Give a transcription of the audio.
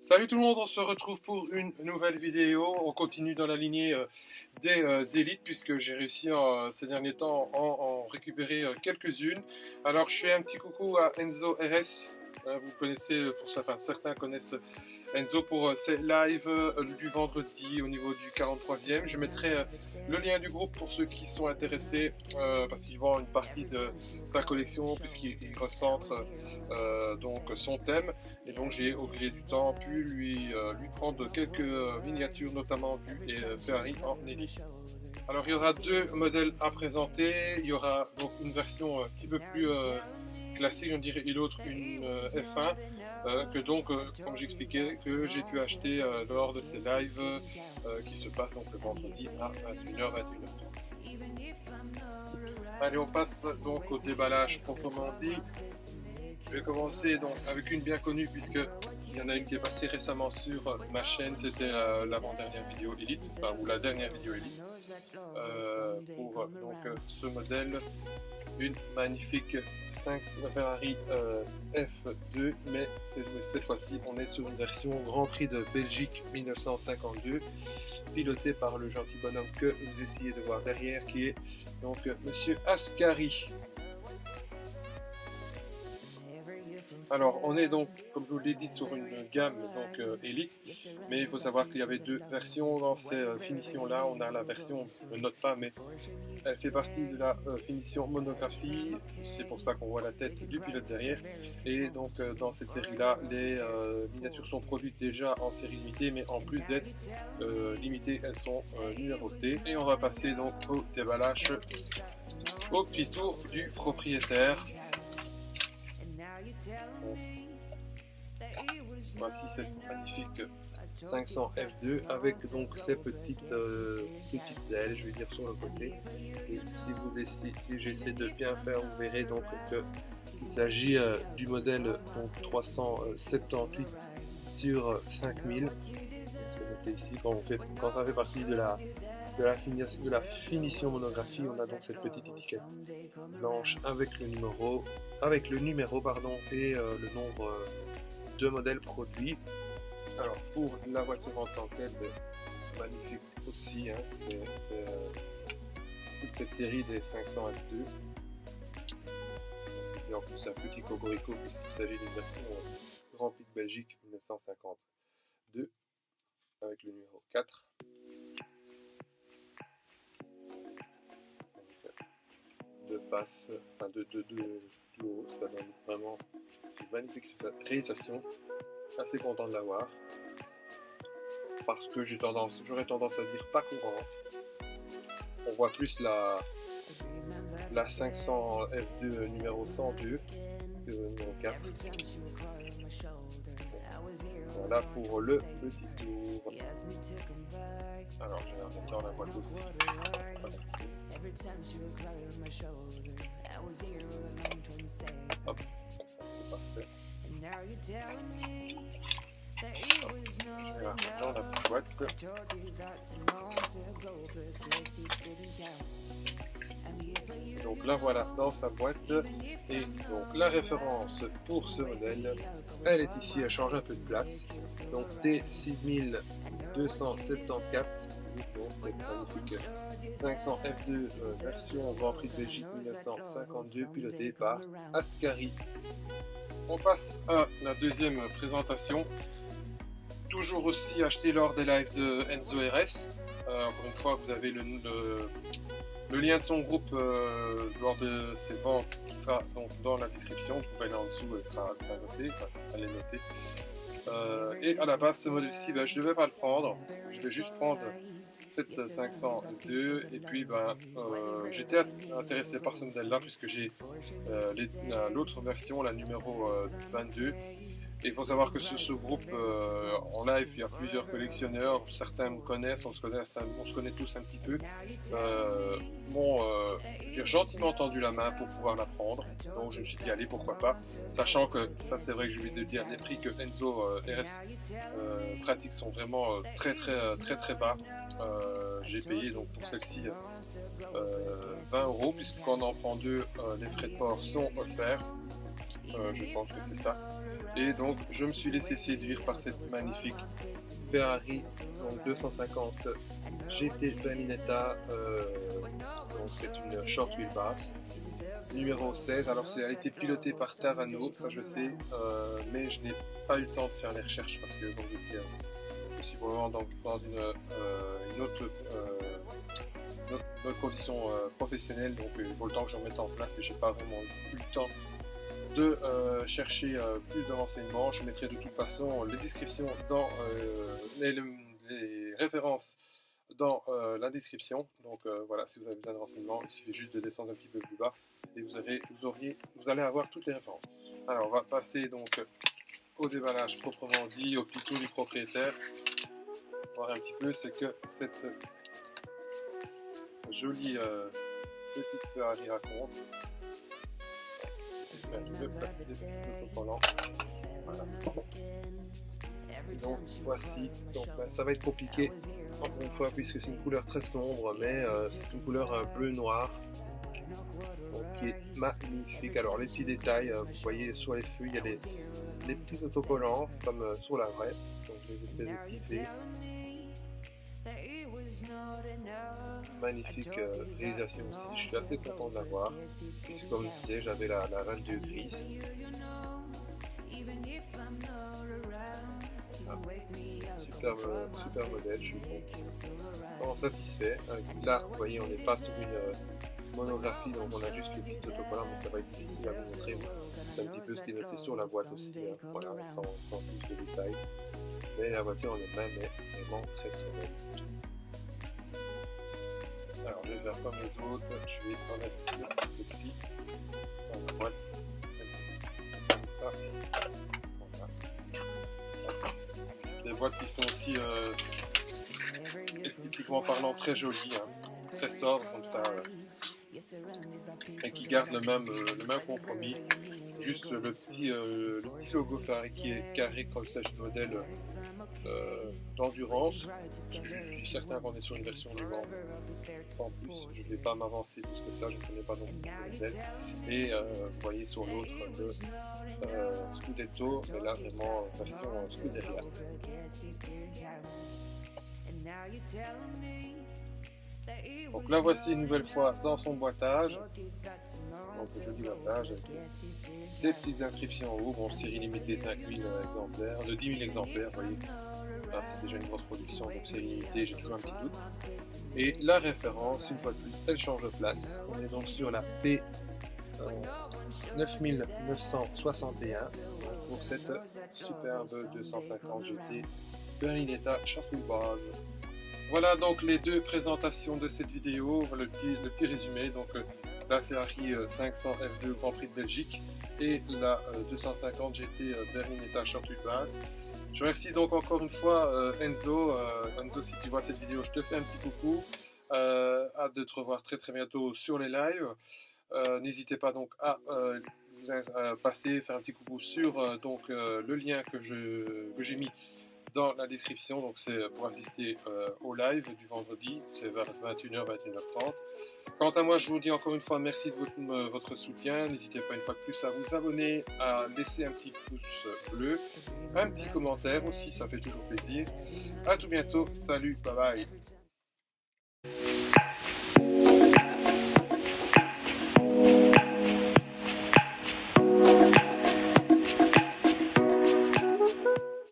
Salut tout le monde, on se retrouve pour une nouvelle vidéo. On continue dans la lignée des élites puisque j'ai réussi ces derniers temps à en récupérer quelques-unes. Alors je fais un petit coucou à Enzo RS. Vous connaissez, pour ça, enfin, certains connaissent Enzo pour ses lives du vendredi au niveau du 43e. Je mettrai le lien du groupe pour ceux qui sont intéressés parce qu'il vend une partie de sa collection puisqu'il recentre donc son thème. Et donc j'ai au gré du temps pu lui prendre quelques miniatures, notamment du Ferrari en Elite. Alors il y aura deux modèles à présenter. Il y aura donc une version un petit peu plus classique, je dirais, et l'autre une F1 que donc, comme j'expliquais, que j'ai pu acheter lors de ces lives qui se passent donc le vendredi à 21h, 21h30. Allez, on passe donc au déballage proprement dit. Je vais commencer donc avec une bien connue puisque il y en a une qui est passée récemment sur ma chaîne, c'était l'avant-dernière vidéo Elite, enfin, ou la dernière vidéo Elite, pour donc ce modèle, une magnifique Ferrari F2, mais cette fois-ci on est sur une version Grand Prix de Belgique 1952, pilotée par le gentil bonhomme que vous essayez de voir derrière, qui est donc Monsieur Ascari. Alors, on est donc, comme je vous l'ai dit, sur une gamme donc Elite, mais il faut savoir qu'il y avait deux versions dans ces finitions-là. On a la version, je ne note pas, mais elle fait partie de la finition monographie. C'est pour ça qu'on voit la tête du pilote derrière. Et donc, dans cette série-là, les miniatures sont produites déjà en série limitée, mais en plus d'être limitées, elles sont numérotées. Et on va passer donc au déballage, au petit tour du propriétaire. Voici cette magnifique 500 F2 avec donc ces petites ailes, je vais dire, sur le côté. Et si j'essaie de bien faire, vous verrez donc qu'il s'agit du modèle donc 378 sur 5000. C'est noté ici quand ça fait partie de la finition monographie. On a donc cette petite étiquette blanche avec le numéro et le nombre de modèles produits. Alors pour la voiture en tant qu'elle, magnifique aussi, hein, c'est toute cette série des 500 F2. C'est en plus un petit cocorico puisqu'il s'agit d'une version Grand Prix de Belgique 1952 avec le numéro 4. De face, enfin de haut, ça donne vraiment une magnifique réalisation. Assez content de l'avoir parce que j'aurais tendance à dire pas courante. On voit plus la 500 F2 numéro 102 que le numéro 4. Voilà pour le petit tour. Alors j'ai l'impression la voit aussi. Voilà. Hop, c'est parfait. Dans la boîte. Donc là voilà dans sa boîte, et donc la référence pour ce modèle, elle est ici, elle change un peu de place. Donc T6274, donc cette magnifique 500 F2 version Grand Prix de Belgique 1952 pilotée par Ascari. On passe à la deuxième présentation, toujours aussi acheté lors des lives de Enzo RS. Encore une fois, vous avez le lien de son groupe lors de ses ventes qui sera donc dans la description. Vous pouvez aller en dessous, elle sera notée, elle est notée. Et à la base, ce modèle-ci, je ne devais pas le prendre, je vais juste prendre cette 502, et puis j'étais intéressé par ce modèle là puisque j'ai l'autre version, la numéro 22, et il faut savoir que ce groupe en live, il y a plusieurs collectionneurs, certains me connaissent, on se connaît tous un petit peu, j'ai gentiment tendu la main pour pouvoir la prendre, donc je me suis dit allez, pourquoi pas, sachant que ça c'est vrai que je vais te dire, les prix que Enzo RS pratique sont vraiment très bas. J'ai payé donc pour celle-ci 20 € puisque quand on en prend deux, les frais de port sont offerts. je pense que c'est ça. Et donc je me suis laissé séduire par cette magnifique Ferrari donc 250 GT Berlinetta, donc c'est une short wheelbase numéro 16. Alors elle a été pilotée par Tavano, ça je sais, mais je n'ai pas eu le temps de faire les recherches parce que donc, j'étais possiblement dans une autre condition professionnelle, donc il faut le temps que je remette en place et j'ai pas vraiment eu le temps de chercher plus de renseignements. Je mettrai de toute façon les descriptions dans les références dans la description. Donc voilà, si vous avez besoin de renseignements, il suffit juste de descendre un petit peu plus bas et vous allez avoir toutes les références. Alors on va passer donc au déballage proprement dit, au plutôt du propriétaire. Voir un petit peu ce que cette jolie petite Ferrari raconte. Le plastique autocollant. Voilà. Donc voici, donc, ça va être compliqué encore une fois puisque c'est une couleur très sombre, mais c'est une couleur bleu noir, donc, qui est magnifique. Alors les petits détails, vous voyez sur les feuilles il y a des petits autocollants comme sur la vraie, donc les espèces de petits V. Magnifique réalisation aussi, je suis assez content de l'avoir puisque comme je disais j'avais la reine de grise. Super modèle, je suis vraiment satisfait. Là, vous voyez, on n'est pas sur une monographie, donc on a juste le petit autocollant, mais ça va être difficile à vous montrer. C'est un petit peu ce qui est noté sur la boîte aussi, voilà, sans plus de détails. Mais la voiture en elle-même est vraiment très belle. Alors, je vais faire comme les autres, je vais en mettre le petit dans la boîte, comme ça. Voilà. Des boîtes qui sont aussi esthétiquement parlant très jolies, hein, très sobres comme ça, et qui gardent le même compromis. Juste le petit logo Ferrari qui est carré comme ça, ce modèle d'endurance. Je suis certain qu'on est sur une version allemande. En plus, je ne vais pas m'avancer plus que ça, je ne connais pas non plus le modèle. Et vous voyez sur l'autre le Scudetto, mais là vraiment version Scuderia. Donc là voici une nouvelle fois dans son boitage. Donc joli boitage avec des petites inscriptions en haut. Bon, série limitée 5000 exemplaires, de 10 000 exemplaires, vous voyez. Là c'est déjà une grosse production, donc série limitée, j'ai toujours un petit doute. Et la référence, une fois de plus, elle change de place. On est donc sur la P 9961 pour cette superbe 250 GT Berlinetta short wheelbase. Voilà donc les deux présentations de cette vidéo, le petit résumé, donc la Ferrari 500 F2 Grand Prix de Belgique et la 250 GT Berlinetta short wheelbase. Je remercie donc encore une fois Enzo. Enzo, si tu vois cette vidéo, je te fais un petit coucou. Hâte de te revoir très bientôt sur les lives. N'hésitez pas donc à passer, faire un petit coucou sur donc, le lien que j'ai mis dans la description, donc c'est pour assister au live du vendredi, c'est vers 21h, 21h30. Quant à moi, je vous dis encore une fois merci de votre soutien, n'hésitez pas une fois de plus à vous abonner, à laisser un petit pouce bleu, un petit commentaire aussi, ça fait toujours plaisir. À tout bientôt, salut, bye bye.